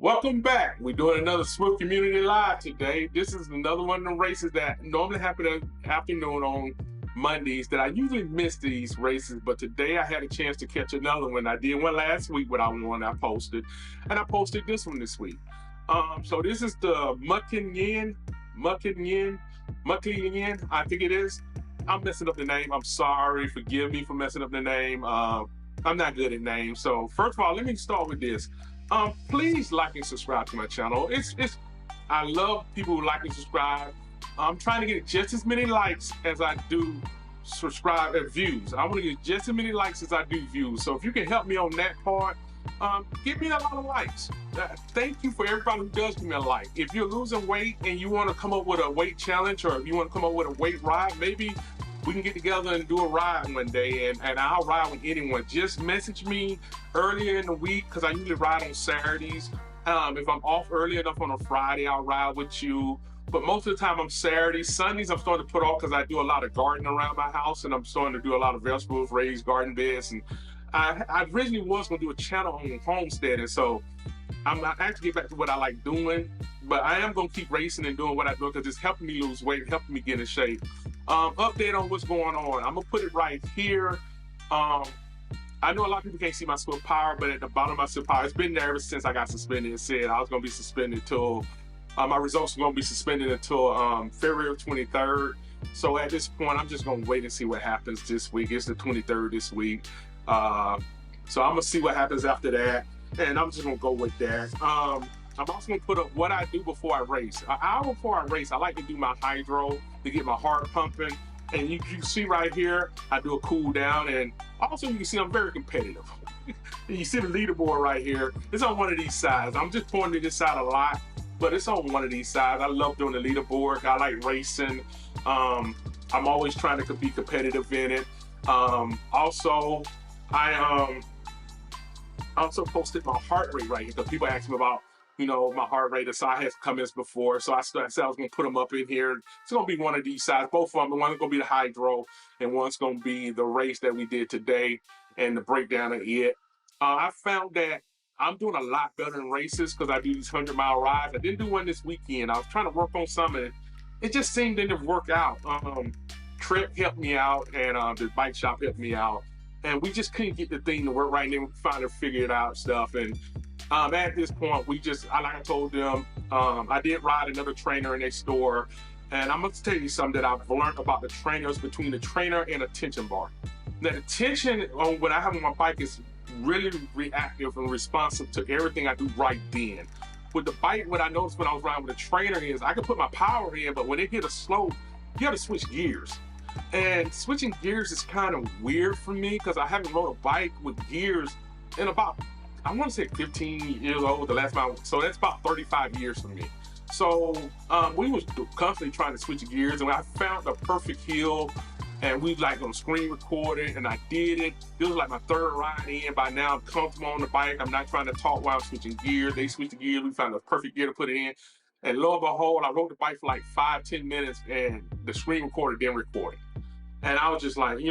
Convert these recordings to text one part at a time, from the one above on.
Welcome back. We're doing another Swift Community Live today. This is another one of the races that normally happen in the afternoon on Mondays that I usually miss these races, but today I had a chance to catch another one. I did one last week, what I won, I posted, and I posted this one this week. So this is the Muckle, I think it is. I'm messing up the name. I'm sorry. Forgive me for messing up the name. I'm not good at names. So first of all, let me start with this. Please like and subscribe to my channel. I love people who like and subscribe. I'm trying to get just as many likes as I do subscribe and views. I want to get just as many likes as I do views. So if you can help me on that part, give me a lot of likes. Thank you for everybody who does give me a like. If you're losing weight and you want to come up with a weight challenge, or if you want to come up with a weight ride, maybe we can get together and do a ride one day, and I'll ride with anyone. Just message me earlier in the week, because I usually ride on Saturdays. If I'm off early enough on a Friday, I'll ride with you. But most of the time I'm Saturdays. Sundays I'm starting to put off because I do a lot of gardening around my house, and I'm starting to do a lot of vegetables, raised garden beds. And I originally was going to do a channel on homesteading, so I'm not actually get back to what I like doing, but I am going to keep racing and doing what I do because it's helping me lose weight, helping me get in shape. Update on what's going on. I'm going to put it right here. I know a lot of people can't see my Swift Power, but at the bottom of my Swift Power, it's been there ever since I got suspended. It said I was going to be suspended until, my results were going to be suspended until February 23rd. So at this point, I'm just going to wait and see what happens this week. It's the 23rd this week. So I'm going to see what happens after that, and I'm just going to go with that. I'm also going to put up what I do before I race. An hour before I race, I like to do my hydro to get my heart pumping. And you can see right here, I do a cool down. And also you can see I'm very competitive. And you see the leaderboard right here. It's on one of these sides. I'm just pointing to this side a lot, but it's on one of these sides. I love doing the leaderboard. I like racing. I'm always trying to be competitive in it. Also, I also posted my heart rate right here because people ask me about, my heart rate. So I had comments before, so I said I was going to put them up in here. It's going to be one of these sides, both of them. One's going to be the hydro, and one's going to be the race that we did today and the breakdown of it. I found that I'm doing a lot better in races because I do these 100-mile rides. I didn't do one this weekend. I was trying to work on something. It just seemed to work out. Trip helped me out, and the bike shop helped me out. And we just couldn't get the thing to work right, and then we finally figured out stuff. And at this point, like I told them, I did ride another trainer in their store. And I'm going to tell you something that I've learned about the trainers, between the trainer and a tension bar. Now, the tension on what I have on my bike is really reactive and responsive to everything I do right then. With the bike, what I noticed when I was riding with a trainer is I could put my power in, but when it hit a slope, you got to switch gears. And switching gears is kind of weird for me because I haven't rode a bike with gears in about, I want to say 15 years old, the last time. So that's about 35 years for me. So we was constantly trying to switch gears, and I found the perfect hill, and we like on screen recorded, and I did it. This was like my third ride in. By now I'm comfortable on the bike. I'm not trying to talk while I'm switching gears. They switched the gears. We found the perfect gear to put it in. And lo and behold, I rode the bike for like 5-10 minutes, and the screen recorder didn't record it. And I was just like, man, you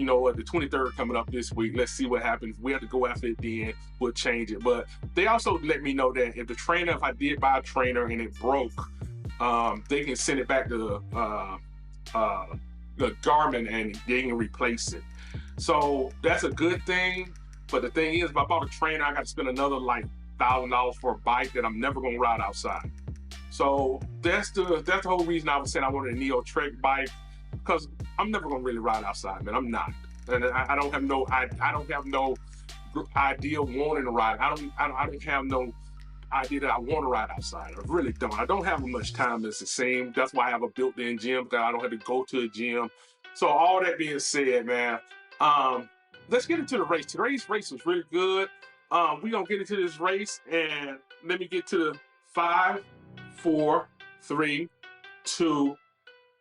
know what, the 23rd coming up this week. Let's see what happens. We have to go after it then. We'll change it. But they also let me know that if I did buy a trainer and it broke, they can send it back to the Garmin and they can replace it. So that's a good thing. But the thing is, if I bought a trainer, I got to spend another like $1,000 for a bike that I'm never gonna ride outside. So that's the whole reason I was saying I wanted a Neo Trek bike, because I'm never gonna really ride outside, man. I'm not, and I don't have no idea of wanting to ride. I don't have no idea that I want to ride outside. I really don't. I don't have much time as it seems. That's why I have a built-in gym, because I don't have to go to a gym. So all that being said, man, let's get into the race. Today's race was really good. We're gonna get into this race, and let me get to the 5, 4, 3, 2,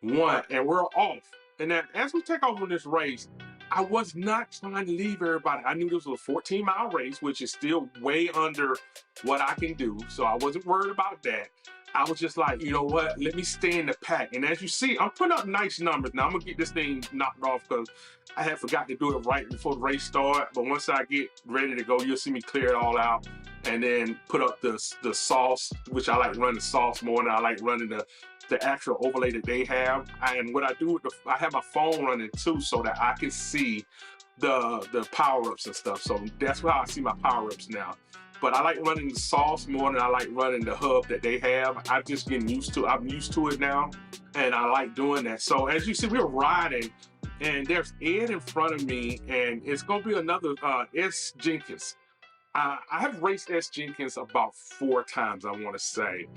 1, and we're off. And then as we take off on this race, I was not trying to leave everybody. I knew this was a 14-mile race, which is still way under what I can do. So I wasn't worried about that. I was just like, you know what? Let me stay in the pack. And as you see, I'm putting up nice numbers. Now I'm gonna get this thing knocked off because I had forgot to do it right before the race started. But once I get ready to go, you'll see me clear it all out. and then put up the sauce, which I like running sauce more than I like running the actual overlay that they have. And what I do with I have my phone running too, so that I can see the power-ups and stuff. So that's how I see my power-ups now. But I like running the sauce more than I like running the hub that they have. I'm just getting used to it. I'm used to it now, and I like doing that. So as you see, we're riding, and there's Ed in front of me, and it's gonna be another S. Jenkins. I have raced S. Jenkins about 4 times, I want to say,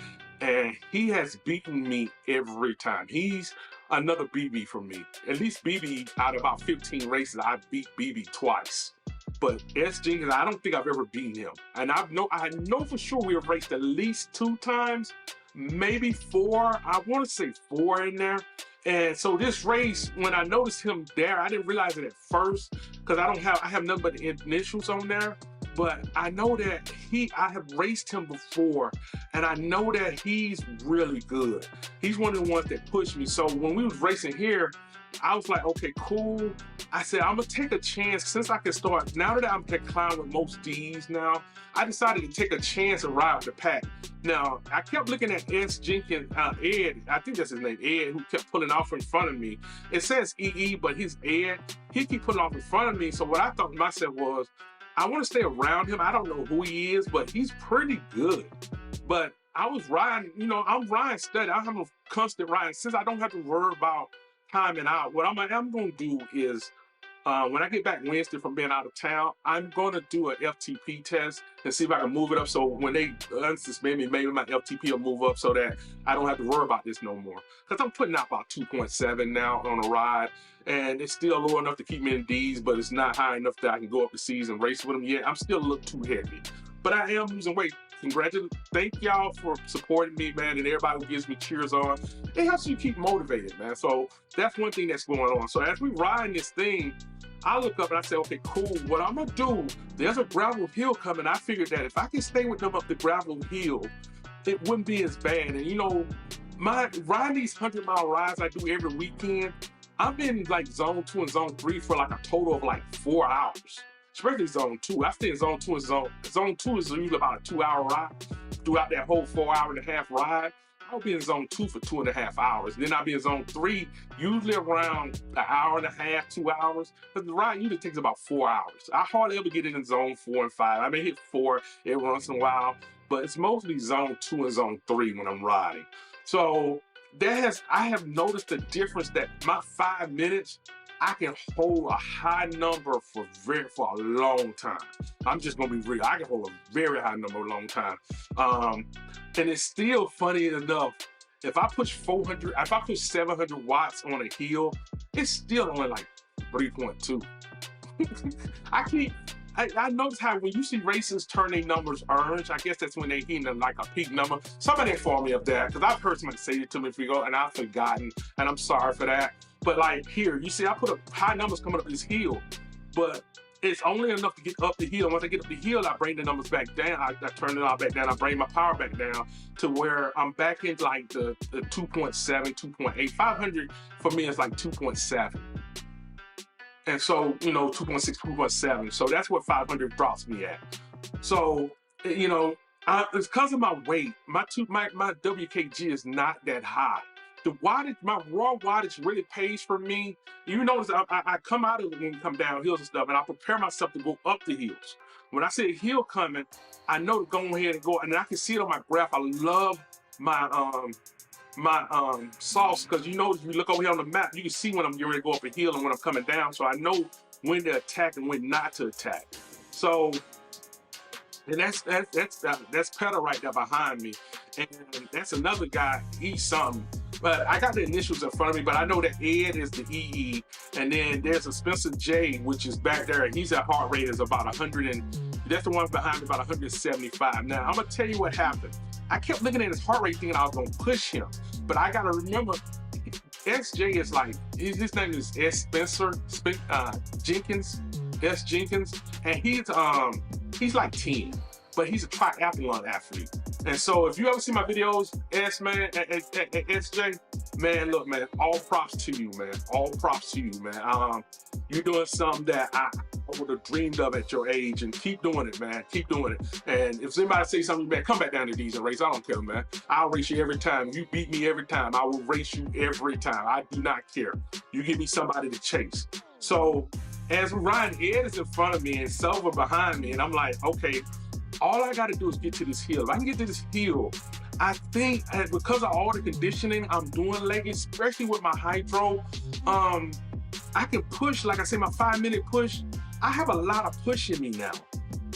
and he has beaten me every time. He's another BB for me. At least BB, out of about 15 races, I beat BB twice. But S. Jenkins, I don't think I've ever beaten him. And I know for sure we have raced at least 2 times, maybe 4. I want to say 4 in there. And so this race, when I noticed him there, I didn't realize it at first because I have nothing but the initials on there. But I know that I have raced him before, and I know that he's really good. He's one of the ones that pushed me. So when we was racing here, I was like, okay, cool. I said, I'm gonna take a chance since I can start. Now that I'm can climb with most D's now, I decided to take a chance and ride with the pack. Now, I kept looking at S. Jenkins, Ed, I think that's his name, Ed, who kept pulling off in front of me. It says EE, but he's Ed. He keep pulling off in front of me. So what I thought to myself was, I want to stay around him. I don't know who he is, but he's pretty good. But I was riding, I'm riding steady. I'm a constant riding. Since I don't have to worry about timing out, what I'm going to do is, when I get back Wednesday from being out of town, I'm going to do an FTP test and see if I can move it up. So when they unsuspend me, maybe my FTP will move up so that I don't have to worry about this no more. Because I'm putting out about 2.7 now on a ride, and it's still low enough to keep me in D's, but it's not high enough that I can go up the C's and race with them yet. I'm still a little too heavy, but I am losing weight. Congratulations. Thank y'all for supporting me, man, and everybody who gives me cheers on. It helps you keep motivated, man. So that's one thing that's going on. So as we ride this thing, I look up and I say, okay, cool. What I'm gonna do, there's a gravel hill coming. I figured that if I can stay with them up the gravel hill, it wouldn't be as bad. And my riding these 100-mile rides I do every weekend, I've been in like zone 2 and zone 3 for like a total of like 4 hours. Especially zone 2. I stay in zone 2 and zone 2 is usually about a 2-hour ride. Throughout that whole 4.5-hour ride, I'll be in zone 2 for 2.5 hours. Then I'll be in zone 3, usually around an hour and a half, 2 hours. Because the ride usually takes about 4 hours. I hardly ever get in zone 4 and 5. I may hit 4 every once in a while, but it's mostly zone 2 and zone 3 when I'm riding. So I have noticed the difference that my 5 minutes, I can hold a high number for a long time. I'm just gonna be real. I can hold a very high number a long time. And it's still funny enough, if I push 700 watts on a hill, it's still only like 3.2. I notice how when you see racers turn their numbers orange, I guess that's when they hit like a peak number. Somebody informed me of that, because I've heard somebody say it to me before, and I've forgotten, and I'm sorry for that. But like here, you see I put up high numbers coming up this hill, but it's only enough to get up the hill. Once I get up the hill, I bring the numbers back down. I turn it all back down. I bring my power back down to where I'm back in like the 2.7, 2.8. 500 for me is like 2.7. And so, 2.6, 2.7. So that's what 500 drops me at. So, it's because of my weight. My WKG is not that high. The wattage, my raw wattage really pays for me. You notice I come out of it when we come down hills and stuff, and I prepare myself to go up the hills. When I see a hill coming, I know to go ahead and go, and I can see it on my graph. I love my sauce, because if you look over here on the map, you can see when I'm getting ready to go up a hill and when I'm coming down. So I know when to attack and when not to attack. So, and that's Pedal right there behind me, and that's another guy. He's something. But I got the initials in front of me, but I know that Ed is the EE, and then there's a Spencer J, which is back there, and he's at heart rate is about 100, and that's the one behind me, about 175. Now, I'm gonna tell you what happened. I kept looking at his heart rate thinking I was gonna push him, but I gotta remember, SJ is like, his name is S. Jenkins, S. Jenkins, and he's like 10. But he's a triathlon athlete. And so if you ever see my videos, SJ, man, look, man, all props to you, man. All props to you, man. You're doing something that would have dreamed of at your age, and keep doing it, man. Keep doing it. And if somebody say something, man, come back down to these and race. I don't care, man. I'll race you every time. You beat me every time. I will race you every time. I do not care. You give me somebody to chase. So as Ryan, Ed is in front of me and Silver behind me, and I'm like, okay, all I got to do is get to this hill. If I can get to this hill, I think because of all the conditioning I'm doing lately, especially with my hydro, I can push, like I say, my 5-minute push. I have a lot of push in me now.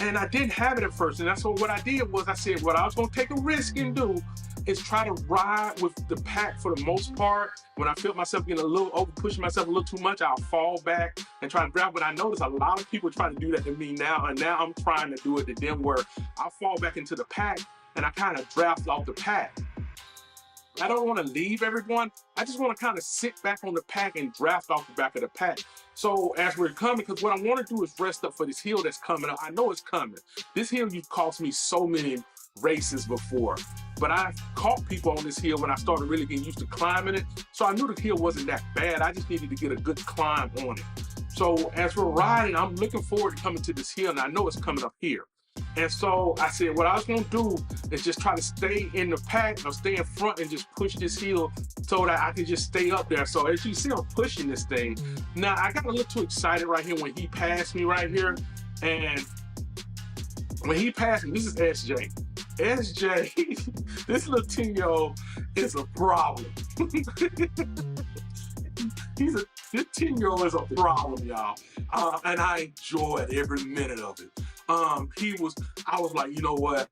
And I didn't have it at first. And that's what I did was I said, what I was going to take a risk and do is try to ride with the pack for the most part. When I feel myself getting a little over, pushing myself a little too much, I'll fall back and try to grab. But I notice a lot of people try to do that to me now. And now I'm trying to do it to them where I fall back into the pack and I kind of draft off the pack. I don't want to leave everyone. I just want to kind of sit back on the pack and draft off the back of the pack. So as we're coming, because what I want to do is rest up for this hill that's coming up. I know it's coming. This hill you've cost me so many races before, but I've caught people on this hill when I started really getting used to climbing it. So I knew the hill wasn't that bad. I just needed to get a good climb on it. So as we're riding, I'm looking forward to coming to this hill, and I know it's coming up here. And so I said, what I was going to do is just try to stay in the pack or stay in front and just push this hill so that I could just stay up there. So as you see, I'm pushing this thing. Now, I got a little too excited right here when he passed me right here. And when he passed me, this is SJ. SJ, this little 10-year-old is a problem. This 10-year-old is a problem, y'all. And I enjoyed every minute of it. I was like, you know what,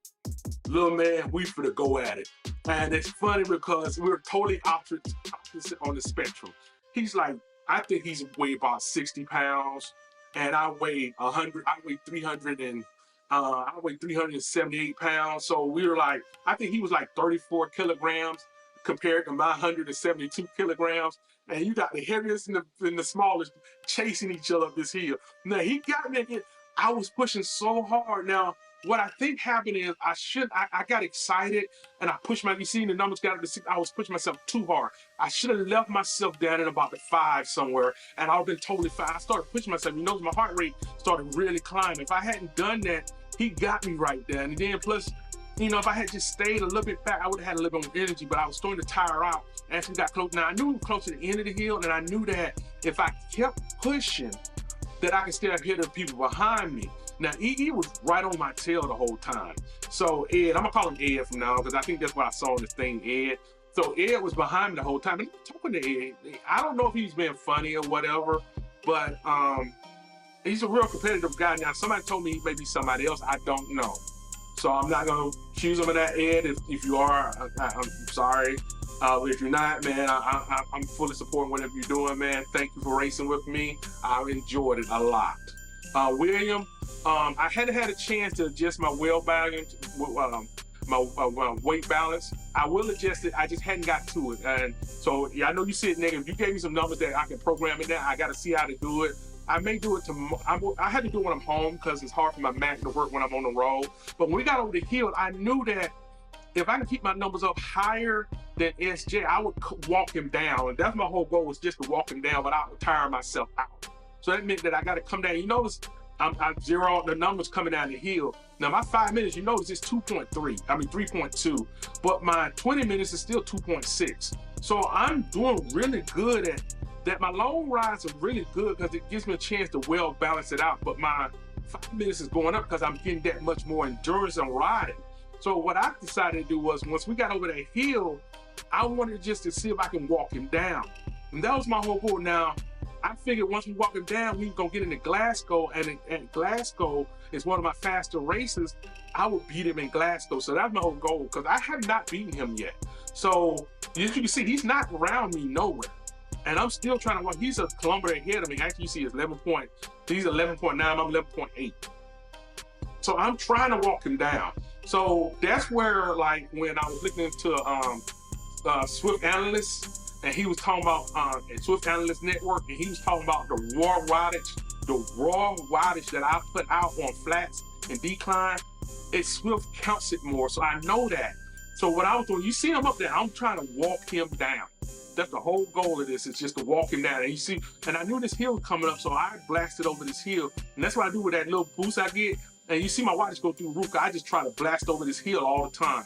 little man, we finna go at it. And it's funny because we're totally opposite on the spectrum. He's like, I think he's weighed about 60 pounds, and I weigh 100. I weigh 300 and I weigh 378 pounds. So we were like, I think he was like 34 kilograms compared to my 172 kilograms. And you got the heaviest and the smallest chasing each other up this hill. Now he got me again. I was pushing so hard. Now, what I think happened is I got excited and I pushed you see the numbers got up to 6, I was pushing myself too hard. I should have left myself down at about the 5 somewhere, and I would have been totally fine. I started pushing myself. You know, my heart rate started really climbing. If I hadn't done that, he got me right there. And then plus, you know, if I had just stayed a little bit back, I would have had a little bit more energy, but I was starting to tire out as we got close. Now, I knew we were close to the end of the hill, and I knew that if I kept pushing, that I could still hear the people behind me. Now, he was right on my tail the whole time. So Ed, I'm gonna call him Ed from now on, because I think that's what I saw in this thing, Ed. So Ed was behind me the whole time, and I'm talking to Ed. I don't know if he's being funny or whatever, but he's a real competitive guy. Now, somebody told me he may be somebody else. I don't know. So I'm not gonna accuse him of that, Ed. If you are, I'm sorry. If you're not, man, I'm fully supporting whatever you're doing, man. Thank you for racing with me. I enjoyed it a lot. William, I hadn't had a chance to adjust my my weight balance. I will adjust it. I just hadn't got to it. And so, yeah, I know you said negative. You gave me some numbers that I can program it now. I got to see how to do it. I may do it tomorrow. I had to do it when I'm home because it's hard for my Mac to work when I'm on the road. But when we got over the hill, I knew that if I can keep my numbers up higher than SJ, I would walk him down. And that's my whole goal, was just to walk him down, but I would tire myself out. So that meant that I got to come down. You notice I zero out the numbers coming down the hill. Now my 5 minutes, you notice it's 3.2, but my 20 minutes is still 2.6. So I'm doing really good at that. My long rides are really good because it gives me a chance to well balance it out. But my 5 minutes is going up because I'm getting that much more endurance on riding. So what I decided to do was, once we got over that hill, I wanted just to see if I can walk him down. And that was my whole goal. Now, I figured once we walk him down, we were gonna get into Glasgow, and Glasgow is one of my faster races. I would beat him in Glasgow. So that's my whole goal, because I have not beaten him yet. So as you can see, he's not around me nowhere. And I'm still trying to walk. He's a kilometer ahead of me. Actually, you see he's 11.9, I'm 11.8. So I'm trying to walk him down. So that's where, like, when I was looking into Zwift Analyst, and he was talking about Zwift Analyst Network, and he was talking about the raw wattage that I put out on flats and decline, Zwift counts it more. So I know that. So what I was doing, you see him up there, I'm trying to walk him down. That's the whole goal of this, is just to walk him down. And you see, and I knew this hill was coming up, so I blasted over this hill. And that's what I do with that little boost I get. And you see my wattage go through the roof. I just try to blast over this hill all the time.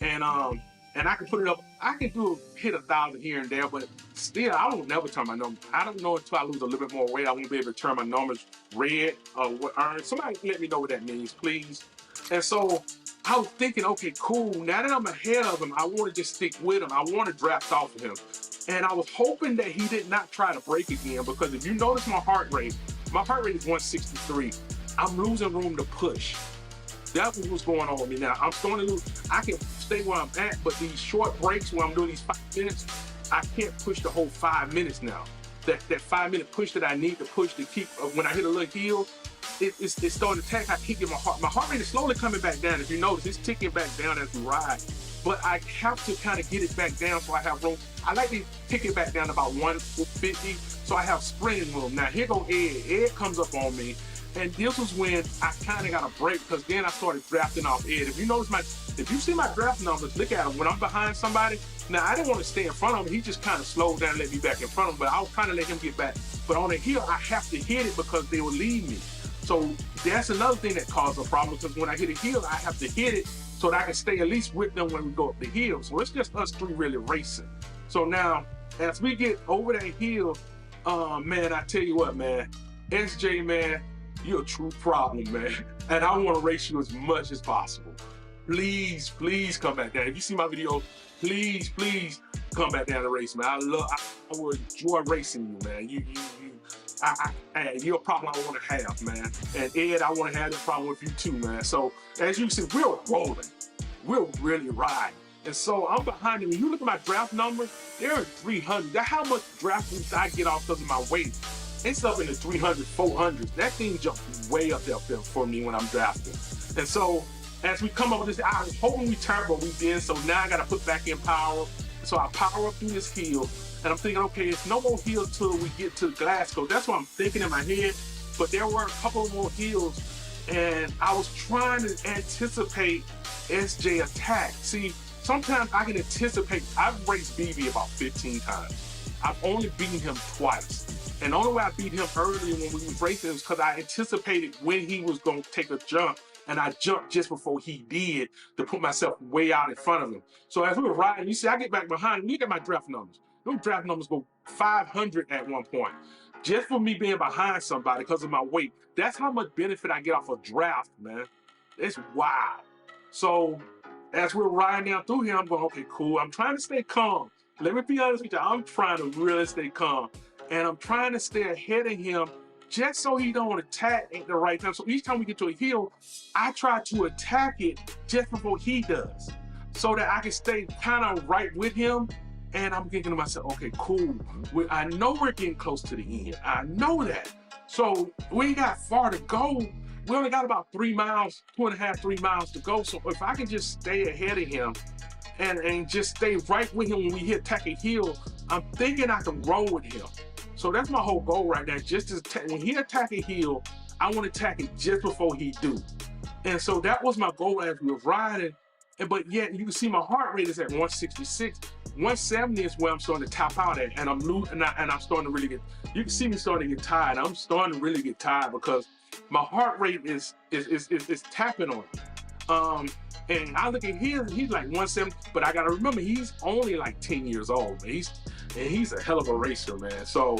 And I can put it up. I can hit 1,000 here and there, but still, I won't never turn my numbers. I don't know until I lose a little bit more weight, I won't be able to turn my numbers red or orange. Somebody let me know what that means, please. And so I was thinking, okay, cool. Now that I'm ahead of him, I want to just stick with him. I want to draft off of him. And I was hoping that he did not try to break again, because if you notice my heart rate is 163. I'm losing room to push. That's what's going on with me now. I'm starting to lose. I can stay where I'm at, but these short breaks when I'm doing these 5 minutes, I can't push the whole 5 minutes now. That 5-minute push that I need to push to keep, when I hit a little hill, it's starting to attack. I keep getting my heart rate is slowly coming back down. If you notice, it's ticking back down as we ride. But I have to kind of get it back down so I have room. I like to kick it back down to about 150, so I have sprinting room. Now here go Ed. Ed comes up on me. And this was when I kind of got a break, because then I started drafting off Ed. If you see my draft numbers, look at them. When I'm behind somebody, now I didn't want to stay in front of him. He just kind of slowed down and let me back in front of him, but I was trying to let him get back. But on the hill, I have to hit it because they will lead me. So that's another thing that caused a problem, because when I hit a hill, I have to hit it so that I can stay at least with them when we go up the hill. So it's just us three really racing. So now, as we get over that hill, man, I tell you what, man, SJ, man, you're a true problem, man. And I want to race you as much as possible. Please, please come back down. If you see my video, please, please come back down to race, man. I will enjoy racing you, man. You're a problem I want to have, man. And Ed, I want to have that problem with you too, man. So as you see, we're rolling. We're really riding. And so I'm behind him. When you look at my draft numbers, they're 300. That's how much draft boost I get off because of my weight. It's up in the 300, 400s. That thing jumped way up there for me when I'm drafting. And so as we come up with this, I was hoping we turned, but we didn't. So now I got to put back in power. So I power up through this hill, and I'm thinking, okay, it's no more hill till we get to Glasgow. That's what I'm thinking in my head. But there were a couple more hills, and I was trying to anticipate SJ attack. See, sometimes I can anticipate. I've raced BB about 15 times. I've only beaten him twice. And the only way I beat him earlier when we was racing was because I anticipated when he was going to take a jump, and I jumped just before he did to put myself way out in front of him. So as we were riding, you see, I get back behind him. Look at my draft numbers. Those draft numbers go 500 at one point. Just for me being behind somebody because of my weight. That's how much benefit I get off a draft, man. It's wild. So as we're riding down through here, I'm going, okay, cool. I'm trying to stay calm. Let me be honest with you. I'm trying to really stay calm. And I'm trying to stay ahead of him just so he don't attack at the right time. So each time we get to a hill, I try to attack it just before he does, so that I can stay kind of right with him. And I'm thinking to myself, okay, cool. I know we're getting close to the end. I know that. So we ain't got far to go. We only got about 3 miles, 2.5, 3 miles to go. So if I can just stay ahead of him and just stay right with him when we hit attack a hill, I'm thinking I can roll with him. So that's my whole goal right now. Just to when he attack a hill, I want to attack it just before he do. And so that was my goal as we were riding. But yet you can see my heart rate is at 166. 170 is where I'm starting to top out at, and I'm losing, and I'm starting to really get. You can see me starting to get tired. I'm starting to really get tired because my heart rate is tapping on me. And I look at his, he's like 170, but I gotta remember he's only like 10 years old. Man. He's a hell of a racer, man. So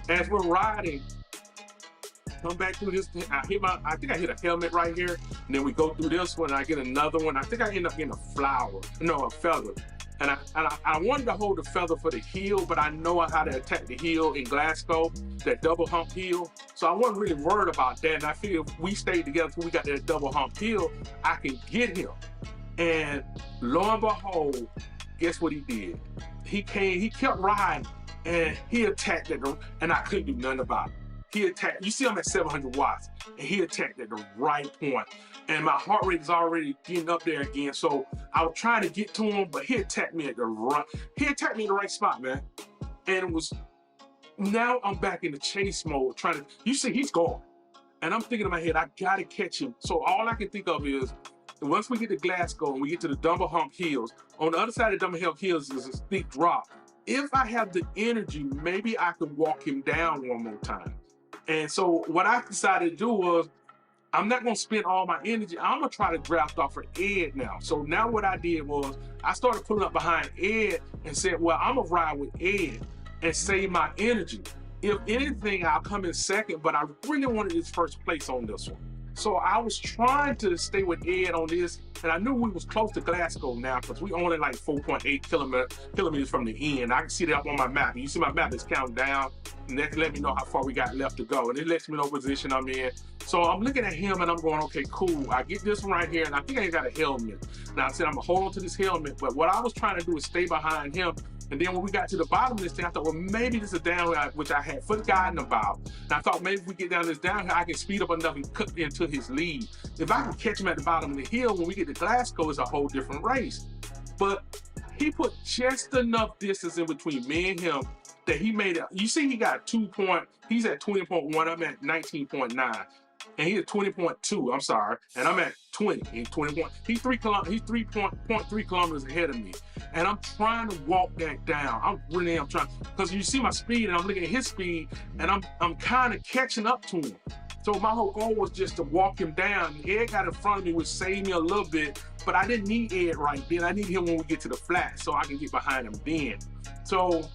as we're riding, come back through this, I think I hit a helmet right here, and then we go through this one, and I get another one. I think I end up getting a feather. And I wanted to hold the feather for the hill, but I know how to attack the hill in Glasgow, that double hump hill. So I wasn't really worried about that. And I figured if we stayed together till we got that double hump hill, I can get him. And lo and behold, guess what he did? He kept riding, and he attacked and I couldn't do nothing about it. He attacked, you see I'm at 700 watts, and he attacked at the right point. And my heart rate is already getting up there again. So I was trying to get to him, but he attacked me at the right spot, man. And it was, now I'm back in the chase mode, you see he's gone. And I'm thinking in my head, I gotta catch him. So all I can think of is, once we get to Glasgow and we get to the double hump hills, on the other side of the double hump hills is a steep drop. if I have the energy, maybe I could walk him down one more time. And so what I decided to do was, I'm not gonna spend all my energy. I'm gonna try to draft off of Ed now. So now what I did was I started pulling up behind Ed and said, well, I'm gonna ride with Ed and save my energy. If anything, I'll come in second, but I really wanted this first place on this one. So I was trying to stay with Ed on this, and I knew we was close to Glasgow now because we only like 4.8 kilometers from the end. I can see that up on my map. You see my map is counting down, and that can let me know how far we got left to go. And it lets me know what position I'm in. So I'm looking at him and I'm going, okay, cool. I get this one right here, and I think I ain't got a helmet. Now I said I'm gonna hold on to this helmet, but what I was trying to do is stay behind him. And then when we got to the bottom of this thing, I thought, well, maybe this is downhill, which I had forgotten about. And I thought maybe if we get down this downhill, I can speed up enough and cut into his lead. If I can catch him at the bottom of the hill, when we get to Glasgow, it's a whole different race. But he put just enough distance in between me and him that he made it. You see, he got he's at 20.1, I'm at 19.9. And he's at 20.2, I'm sorry, and I'm at 20. He's 20. He's 3.3 kilometers ahead of me. And I'm trying to walk that down. I'm trying, because you see my speed and I'm looking at his speed and I'm kind of catching up to him. So my whole goal was just to walk him down. Ed got in front of me, which saved me a little bit, but I didn't need Ed right then. I need him when we get to the flat so I can get behind him then. So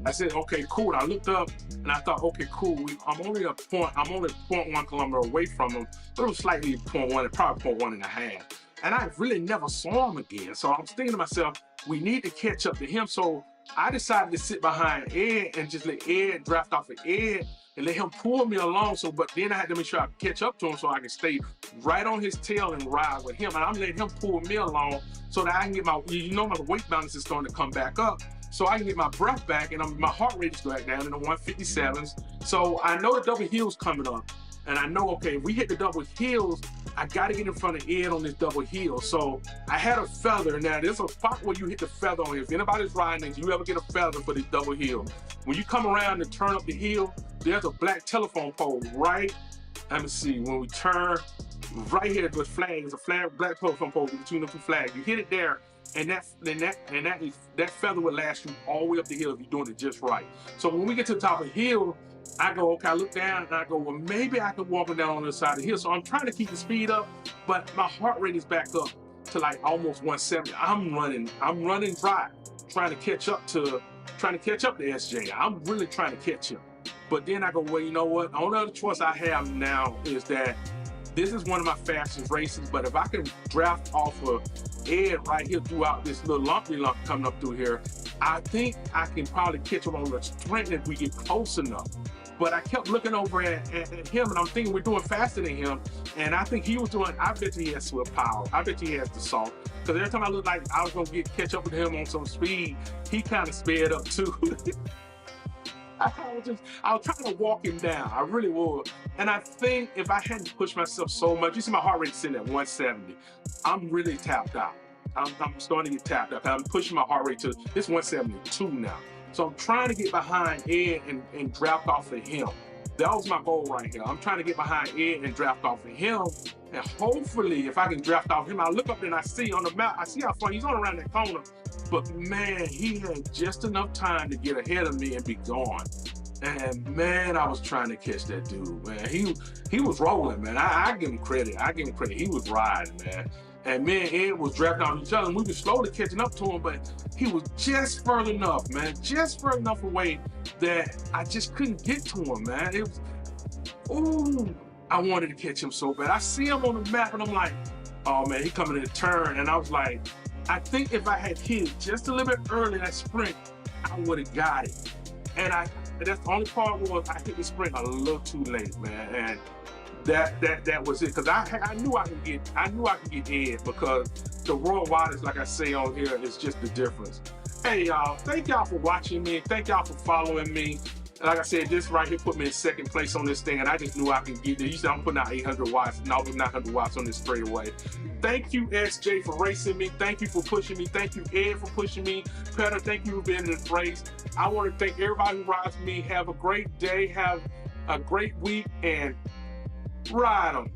I said, okay, cool. I looked up and I thought, okay, cool. I'm only 0.1 kilometer away from him, but it was slightly 0.1, probably 0.1.5. And I really never saw him again. So I was thinking to myself, we need to catch up to him. So I decided to sit behind Ed and just let Ed draft off of Ed and let him pull me along. But then I had to make sure I catch up to him so I can stay right on his tail and ride with him. And I'm letting him pull me along so that I can get my weight balance is starting to come back up. So I can get my breath back and my heart rate is back down in the 157s. So I know the double hill's coming up. And I know, okay, if we hit the double hills, I got to get in front of Ed on this double hill. So I had a feather. Now, there's a spot where you hit the feather on here. If anybody's riding this, you ever get a feather for this double hill. When you come around and turn up the hill, there's a black telephone pole right. Let me see. When we turn right here, there's flags, black telephone pole between the two flags. You hit it there, and that feather will last you all the way up the hill if you're doing it just right. So when we get to the top of the hill, I go, okay, I look down and I go, well, maybe I can walk down on the side of the hill. So I'm trying to keep the speed up, but my heart rate is back up to like almost 170. I'm running dry, trying to catch up to SJ. I'm really trying to catch him. But then I go, well, you know what? The only other choice I have now is that this is one of my fastest races, but if I can draft off of Ed right here throughout this little lumpy lump coming up through here, I think I can probably catch him on the sprint if we get close enough. But I kept looking over at him, and I'm thinking we're doing faster than him. And I think he was doing, I bet he has Zwift power. I bet he has the salt. Because every time I looked like I was going to catch up with him on some speed, he kind of sped up too. I was trying to walk him down. I really would. And I think if I hadn't pushed myself so much, you see my heart rate sitting at 170. I'm really tapped out. I'm starting to get tapped out. I'm pushing my heart rate to, it's 172 now. So I'm trying to get behind Ed and draft off of him. That was my goal right here. I'm trying to get behind Ed and draft off of him. And hopefully, if I can draft off him, I look up and I see on the map, I see how far he's on around that corner. But man, he had just enough time to get ahead of me and be gone. And man, I was trying to catch that dude, man. He was rolling, man. I give him credit. He was riding, man. And me and Ed was drafting off each other, and we were slowly catching up to him, but he was just further enough, man. Just further enough away that I just couldn't get to him, man. It was, ooh, I wanted to catch him so bad. I see him on the map, and I'm like, oh man, he coming in the turn. And I was like, I think if I had hit just a little bit early that sprint, I would have got it. And that's the only part was I hit the sprint a little too late, man. And that was it, because I knew I could get Ed, because the worldwide is, like I say on here, is just the difference. Hey y'all, thank y'all for watching me, thank y'all for following me. Like I said, this right here put me in second place on this thing, and I just knew I could get there. You said I'm putting out 800 watts, and I'll be 900 watts on this straightaway. Thank you, SJ, for racing me. Thank you for pushing me. Thank you, Ed, for pushing me. Peter, thank you for being in this race. I want to thank everybody who rides with me. Have a great day. Have a great week, and ride them.